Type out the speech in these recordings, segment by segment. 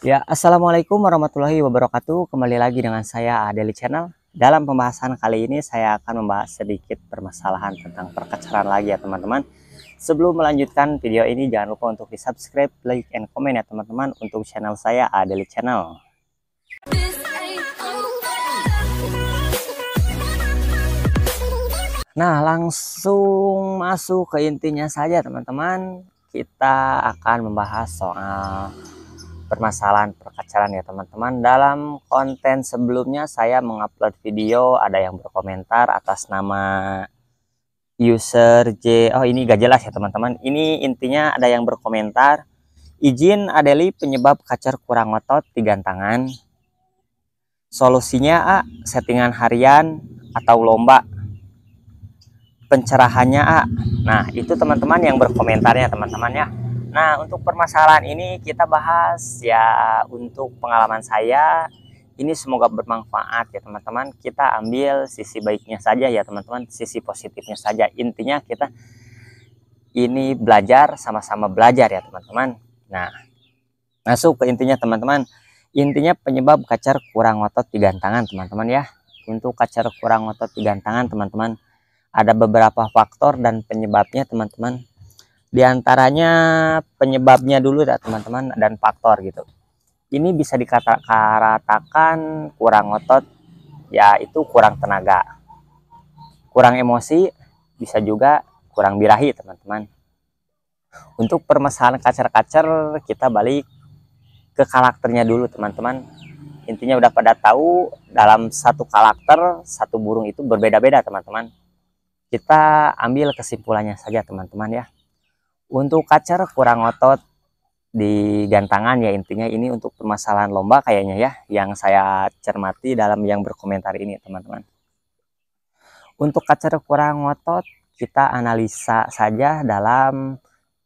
Ya, assalamualaikum warahmatullahi wabarakatuh. Kembali lagi dengan saya Adeli Channel. Dalam pembahasan kali ini saya akan membahas sedikit permasalahan tentang perkacaran lagi ya teman-teman. Sebelum melanjutkan video ini jangan lupa untuk di subscribe, like, and comment ya teman-teman untuk channel saya Adeli Channel. Nah, langsung masuk ke intinya saja teman-teman. Kita akan membahas soal permasalahan perkacaran ya teman-teman. Dalam konten sebelumnya saya mengupload video, ada yang berkomentar atas nama user J. Oh, ini gak jelas ya teman-teman. Ini intinya ada yang berkomentar, izin Adeli penyebab kacer kurang otot di gantangan. Solusinya A, settingan harian atau lomba. Pencerahannya A. Nah, itu teman-teman yang berkomentarnya teman-teman ya. Nah, untuk permasalahan ini kita bahas ya, untuk pengalaman saya ini semoga bermanfaat ya teman-teman. Kita ambil sisi baiknya saja ya teman-teman, sisi positifnya saja. Intinya kita ini belajar, sama-sama belajar ya teman-teman. Nah, masuk ke intinya teman-teman. Intinya penyebab kacer kurang otot di gantangan teman-teman ya. Untuk kacer kurang otot di gantangan teman-teman, ada beberapa faktor dan penyebabnya teman-teman. Di antaranya penyebabnya dulu ya teman-teman, dan faktor gitu. Ini bisa dikatakan kurang otot, yaitu kurang tenaga, kurang emosi, bisa juga kurang birahi teman-teman. Untuk permasalahan kacer-kacer kita balik ke karakternya dulu teman-teman. Intinya udah pada tahu dalam satu karakter satu burung itu berbeda-beda teman-teman. Kita ambil kesimpulannya saja teman-teman ya. Untuk kacer kurang otot di gantangan ya, intinya ini untuk permasalahan lomba kayaknya ya, yang saya cermati dalam yang berkomentar ini teman-teman. Untuk kacer kurang otot kita analisa saja dalam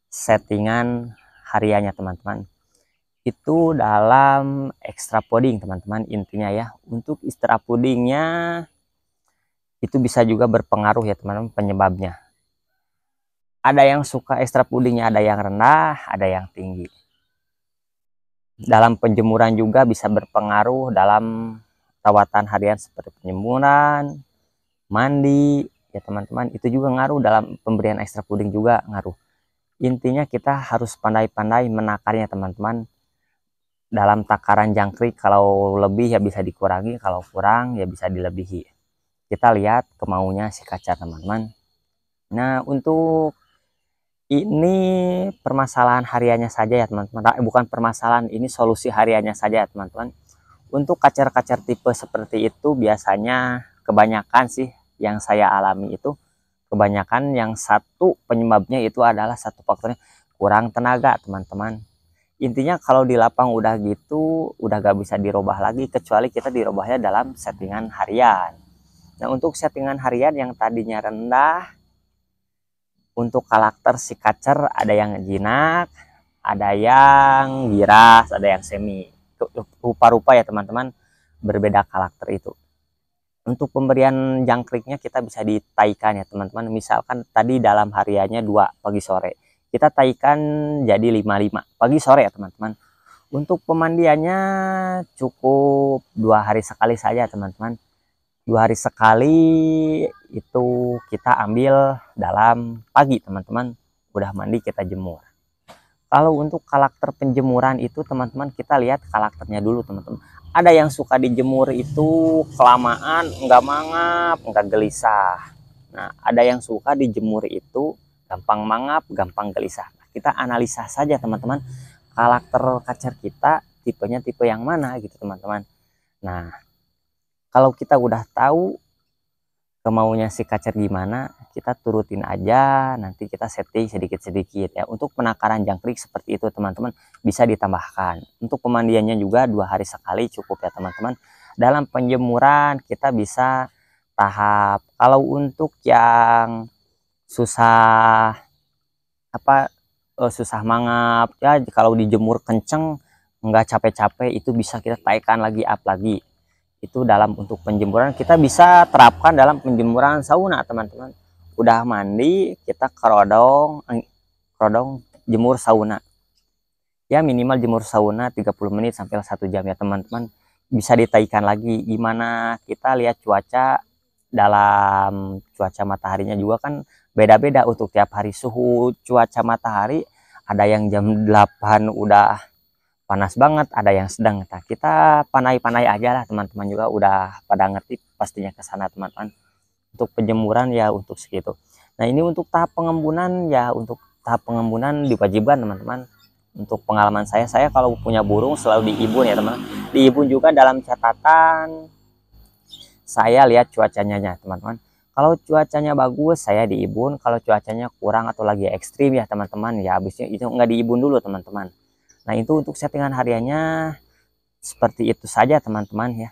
settingan hariannya teman-teman. Itu dalam extra pudding teman-teman intinya ya. Untuk extra puddingnya itu bisa juga berpengaruh ya teman-teman penyebabnya. Ada yang suka extra puddingnya, ada yang rendah, ada yang tinggi. Dalam penjemuran juga bisa berpengaruh dalam perawatan harian seperti penjemuran, mandi ya teman-teman. Itu juga ngaruh dalam pemberian extra pudding, juga ngaruh. Intinya kita harus pandai-pandai menakarnya teman-teman. Dalam takaran jangkrik, kalau lebih ya bisa dikurangi, kalau kurang ya bisa dilebihi. Kita lihat kemaunya si kacar teman-teman. Nah, untuk ini permasalahan hariannya saja ya teman-teman. Bukan permasalahan, ini solusi hariannya saja ya teman-teman. Untuk kacar-kacar tipe seperti itu biasanya kebanyakan sih yang saya alami itu, kebanyakan yang satu penyebabnya itu adalah satu faktornya kurang tenaga teman-teman. Intinya kalau di lapang udah gitu udah gak bisa dirubah lagi, kecuali kita dirubahnya dalam settingan harian. Nah, untuk settingan harian yang tadinya rendah, untuk karakter si kacer ada yang jinak, ada yang biras, ada yang semi. Rupa-rupa ya teman-teman, berbeda karakter itu. Untuk pemberian jangkriknya kita bisa ditaikan ya teman-teman. Misalkan tadi dalam hariannya 2 pagi sore, kita taikan jadi 5-5 pagi sore ya teman-teman. Untuk pemandiannya cukup 2 hari sekali saja teman-teman. 2 hari sekali itu kita ambil dalam pagi teman-teman, udah mandi kita jemur. Kalau untuk karakter penjemuran itu teman-teman, kita lihat karakternya dulu teman-teman. Ada yang suka dijemur itu kelamaan, nggak mangap, nggak gelisah. Nah, ada yang suka dijemur itu gampang mangap, gampang gelisah. Kita analisa saja teman-teman, karakter kacer kita tipenya tipe yang mana gitu teman-teman. Nah, kalau kita udah tahu kemaunya si kacer gimana, kita turutin aja, nanti kita setting sedikit-sedikit ya. Untuk penakaran jangkrik seperti itu teman-teman, bisa ditambahkan. Untuk pemandiannya juga 2 hari sekali cukup ya teman-teman. Dalam penjemuran kita bisa tahap. Kalau untuk yang susah susah mangap ya, kalau dijemur kenceng nggak capek-capek, itu bisa kita taikan lagi, up lagi. Itu dalam untuk penjemuran kita bisa terapkan dalam penjemuran sauna teman-teman. Udah mandi kita kerodong jemur sauna. ya minimal jemur sauna 30 menit sampai 1 jam ya teman-teman. Bisa ditaikan lagi gimana kita lihat cuaca, dalam cuaca mataharinya juga kan beda-beda untuk tiap hari. Suhu cuaca matahari ada yang jam 8 udah panas banget, ada yang sedang. Nah, kita panai-panai aja lah teman-teman, juga udah pada ngerti pastinya ke sana teman-teman. Untuk penjemuran ya untuk segitu. Nah ini untuk tahap pengembunan ya, untuk tahap pengembunan diwajibkan teman-teman. Untuk pengalaman saya kalau punya burung selalu diibun ya teman. Diibun juga dalam catatan saya lihat cuacanya ya teman-teman. Kalau cuacanya bagus saya diibun, kalau cuacanya kurang atau lagi ekstrim ya teman-teman, ya habisnya itu nggak diibun dulu teman-teman. Nah itu untuk settingan hariannya seperti itu saja teman-teman ya.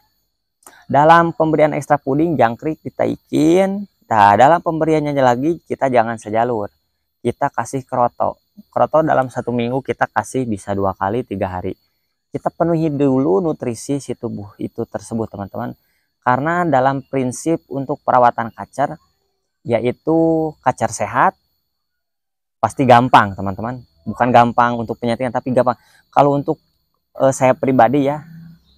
Dalam pemberian ekstra puding jangkrik ditaikin. Nah dalam pemberiannya lagi kita jangan sejalur, kita kasih kroto. Kroto dalam 1 minggu kita kasih bisa 2 kali 3 hari. Kita penuhi dulu nutrisi si tubuh itu tersebut teman-teman. Karena dalam prinsip untuk perawatan kacer, yaitu kacer sehat pasti gampang teman-teman. Bukan gampang untuk penyakitnya, tapi gampang. Kalau untuk saya pribadi ya,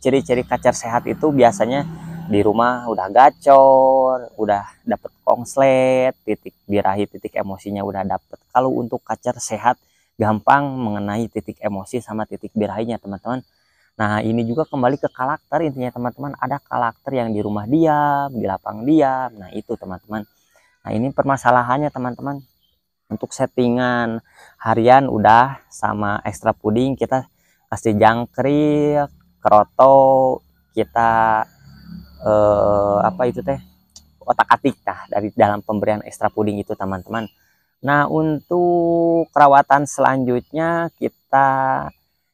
ciri-ciri kacer sehat itu biasanya di rumah udah gacor, udah dapet kongslet, titik birahi, titik emosinya udah dapet. Kalau untuk kacer sehat gampang mengenai titik emosi sama titik birahinya teman-teman. Nah ini juga kembali ke karakter intinya teman-teman. Ada karakter yang di rumah diam, di lapang diam. Nah itu teman-teman. Nah ini permasalahannya teman-teman. Untuk settingan harian udah sama ekstra puding kita kasih jangkrik, kroto, kita apa itu teh, otak-atik dari dalam pemberian ekstra puding itu teman-teman. Nah untuk perawatan selanjutnya kita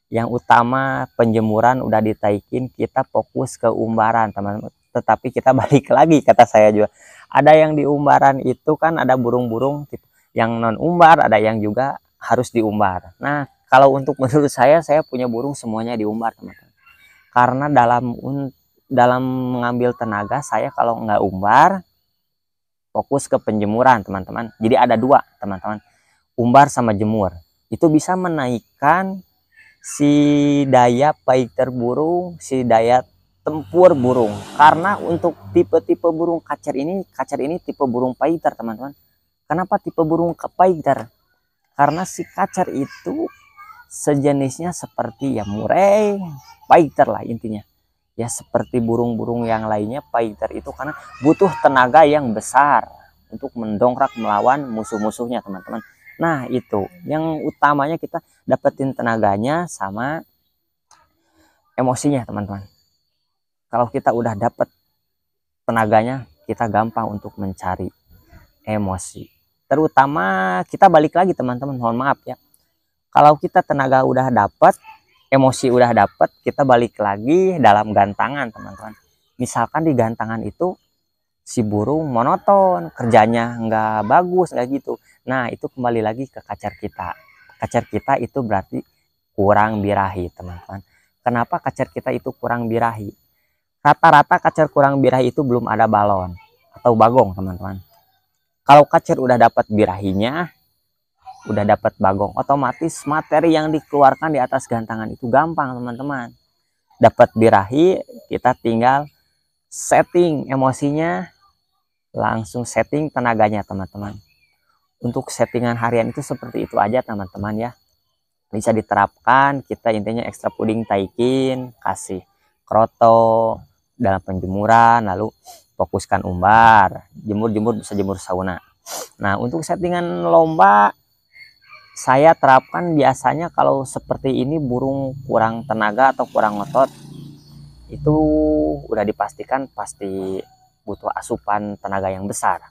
yang utama penjemuran udah ditaikin, kita fokus ke umbaran teman-teman. Tetapi kita balik lagi, kata saya juga ada yang di umbaran itu kan ada burung-burung yang non umbar, ada yang juga harus diumbar. Nah kalau untuk menurut saya punya burung semuanya diumbar teman-teman. Karena dalam mengambil tenaga saya kalau nggak umbar, fokus ke penjemuran teman-teman. Jadi ada 2 teman-teman, umbar sama jemur. Itu bisa menaikkan si daya fighter burung, si daya tempur burung. Karena untuk tipe-tipe burung kacer ini tipe burung fighter teman-teman. Kenapa tipe burung fighter? Karena si kacer itu sejenisnya seperti ya murai, fighter lah intinya. Ya seperti burung-burung yang lainnya, fighter itu karena butuh tenaga yang besar untuk mendongkrak melawan musuh-musuhnya teman-teman. Nah itu yang utamanya, kita dapetin tenaganya sama emosinya teman-teman. Kalau kita udah dapet tenaganya, kita gampang untuk mencari emosi. Terutama kita balik lagi teman-teman, mohon maaf ya, kalau kita tenaga udah dapet, emosi udah dapet, kita balik lagi dalam gantangan teman-teman. Misalkan di gantangan itu si burung monoton, kerjanya nggak bagus kayak gitu. Nah itu kembali lagi ke kacer kita. Kacer kita itu berarti kurang birahi teman-teman. Kenapa kacer kita itu kurang birahi? Rata-rata kacer kurang birahi itu belum ada balon atau bagong teman-teman. Kalau kacer udah dapat birahinya, udah dapat bagong, otomatis materi yang dikeluarkan di atas gantangan itu gampang teman-teman. Dapat birahi, kita tinggal setting emosinya, langsung setting tenaganya teman-teman. Untuk settingan harian itu seperti itu aja teman-teman ya. Bisa diterapkan, kita intinya ekstra puding taikin, kasih kroto dalam penjemuran, lalu fokuskan umbar, jemur bisa jemur sauna. Nah untuk settingan lomba saya terapkan biasanya kalau seperti ini burung kurang tenaga atau kurang otot, itu udah dipastikan pasti butuh asupan tenaga yang besar.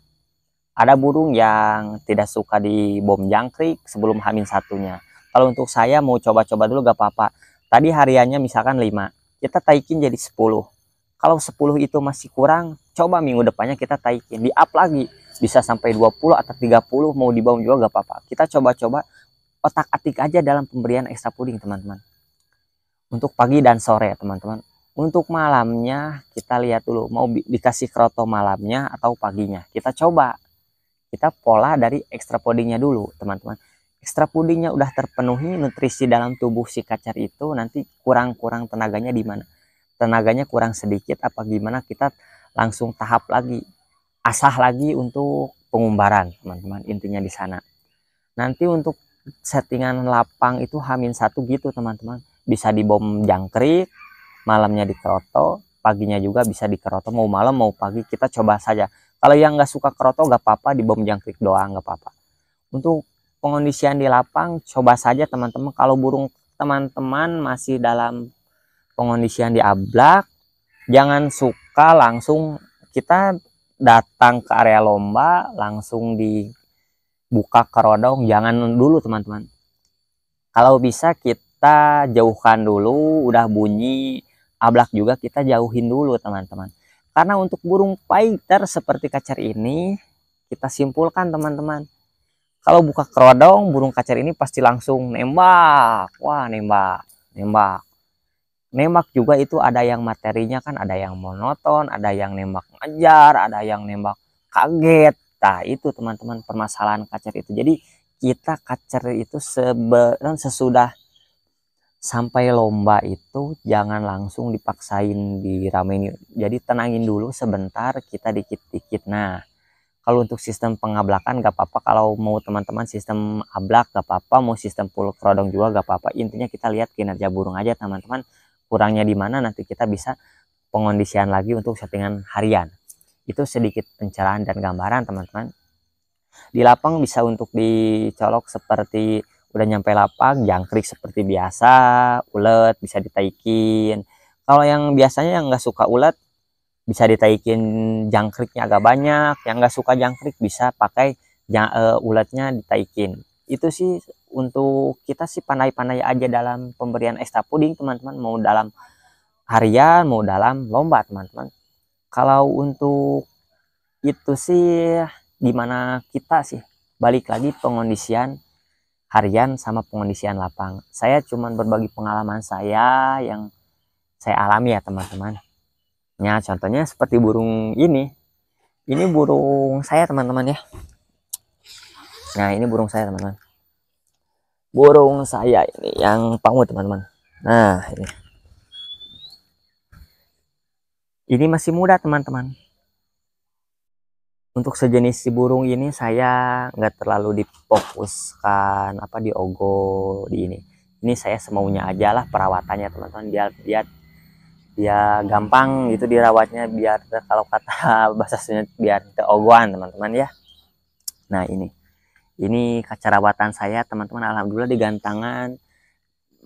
Ada burung yang tidak suka di bom jangkrik sebelum H-1 satunya. Kalau untuk saya mau coba-coba dulu gak apa-apa. Tadi hariannya misalkan 5, kita taikin jadi 10. Kalau 10 itu masih kurang, coba minggu depannya kita taikin, di up lagi. Bisa sampai 20 atau 30, mau dibawa juga gak apa-apa. Kita coba-coba otak-atik aja dalam pemberian ekstra puding teman-teman. Untuk pagi dan sore teman-teman. Untuk malamnya kita lihat dulu mau dikasih kroto malamnya atau paginya. Kita coba, kita pola dari ekstra pudingnya dulu teman-teman. ekstra pudingnya udah terpenuhi nutrisi dalam tubuh si kacer itu, nanti kurang tenaganya di mana? Tenaganya kurang sedikit apa gimana, kita langsung tahap lagi, asah lagi untuk pengumbaran teman-teman, intinya di sana. Nanti untuk settingan lapang itu H-1 gitu teman-teman, bisa dibom jangkrik, malamnya dikeroto, paginya juga bisa dikeroto, mau malam mau pagi kita coba saja. Kalau yang nggak suka keroto nggak apa-apa, dibom jangkrik doang nggak apa-apa. Untuk pengondisian di lapang coba saja teman-teman. Kalau burung teman-teman masih dalam pengondisian di ablak, jangan suka langsung kita datang ke area lomba langsung dibuka kerodong, jangan dulu teman-teman. Kalau bisa kita jauhkan dulu, udah bunyi ablak juga kita jauhin dulu teman-teman. Karena untuk burung fighter seperti kacer ini, kita simpulkan teman-teman, kalau buka kerodong burung kacer ini pasti langsung nembak. Wah, nembak juga itu ada yang materinya kan, ada yang monoton, ada yang nembak ngejar, ada yang nembak kaget. Nah itu teman-teman permasalahan kacer itu. Jadi kita kacer itu sesudah sampai lomba itu jangan langsung dipaksain diramein, jadi tenangin dulu sebentar, kita dikit-dikit. Nah kalau untuk sistem pengablakan gak apa-apa, kalau mau teman-teman sistem ablak gak apa-apa, mau sistem full kerodong juga gak apa-apa, intinya kita lihat kinerja burung aja teman-teman, kurangnya di mana nanti kita bisa pengondisian lagi untuk settingan harian. Itu sedikit pencerahan dan gambaran teman-teman. Di lapang bisa untuk dicolok seperti udah nyampe lapang, jangkrik seperti biasa, ulet bisa ditaikin. Kalau yang biasanya yang nggak suka ulet bisa ditaikin jangkriknya agak banyak, yang nggak suka jangkrik bisa pakai uletnya ditaikin. Itu sih untuk kita sih pandai-pandai aja dalam pemberian ekstra puding teman-teman, mau dalam harian mau dalam lomba teman-teman. Kalau untuk itu sih gimana kita sih balik lagi pengondisian harian sama pengondisian lapang. Saya cuman berbagi pengalaman saya yang saya alami ya teman-teman. Ya contohnya seperti burung ini burung saya teman-teman ya. Nah ini burung saya teman-teman, burung saya ini yang pangu teman-teman. Nah ini masih muda teman-teman. Untuk sejenis si burung ini saya nggak terlalu difokuskan apa di ogo di ini saya semaunya aja lah perawatannya teman-teman, dia gampang gitu dirawatnya, biar kalau kata bahasanya biar ogoan teman-teman ya. Nah ini kaca rawatan saya teman-teman, alhamdulillah di gantangan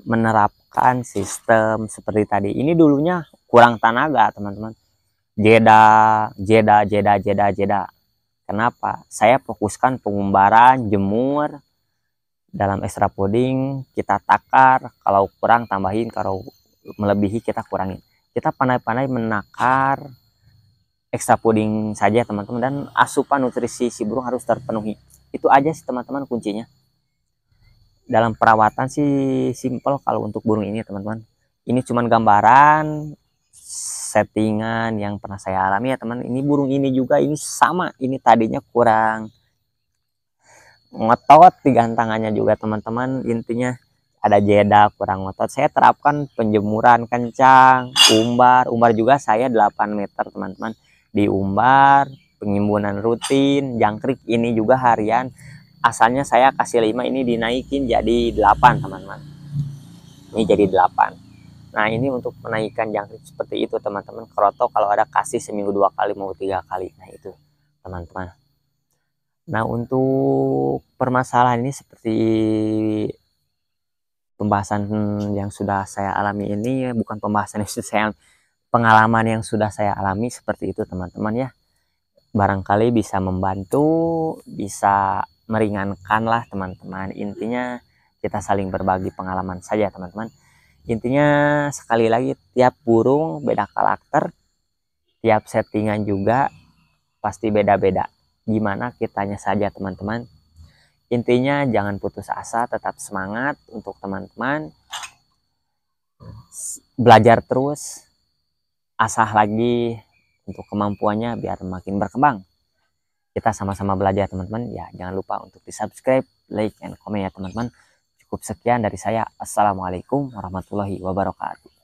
menerapkan sistem seperti tadi. Ini dulunya kurang tenaga teman-teman, jeda. Kenapa? Saya fokuskan pengumbaran, jemur, dalam ekstra puding kita takar, kalau kurang tambahin, kalau melebihi kita kurangin. Kita pandai-pandai menakar ekstra puding saja teman-teman, dan asupan nutrisi si burung harus terpenuhi. Itu aja sih teman-teman kuncinya. Dalam perawatan sih simple kalau untuk burung ini teman-teman. Ini cuman gambaran settingan yang pernah saya alami ya teman. Ini burung ini juga ini sama, ini tadinya kurang ngotot di gantangannya juga teman-teman, intinya ada jeda kurang ngotot. Saya terapkan penjemuran kencang, umbar juga saya 8 meter teman-teman, diumbar, pengimbunan rutin, jangkrik ini juga harian. Asalnya saya kasih 5, ini dinaikin jadi 8 teman-teman, ini jadi 8. Nah ini untuk menaikkan jangkrik seperti itu teman-teman. Keroto kalau ada kasih seminggu 2 kali mau 3 kali. Nah itu teman-teman. Nah untuk permasalahan ini seperti pembahasan yang sudah saya alami ini, bukan pembahasan yang sudah saya, pengalaman yang sudah saya alami seperti itu teman-teman ya. Barangkali bisa membantu, bisa meringankan lah teman-teman. Intinya kita saling berbagi pengalaman saja teman-teman. Intinya sekali lagi, tiap burung beda karakter, tiap settingan juga pasti beda-beda. Gimana kitanya saja teman-teman. Intinya jangan putus asa, tetap semangat untuk teman-teman. Belajar terus, asah lagi untuk kemampuannya biar makin berkembang. Kita sama-sama belajar teman-teman ya. Jangan lupa untuk di subscribe, like and comment ya teman-teman. Cukup sekian dari saya. Assalamualaikum warahmatullahi wabarakatuh.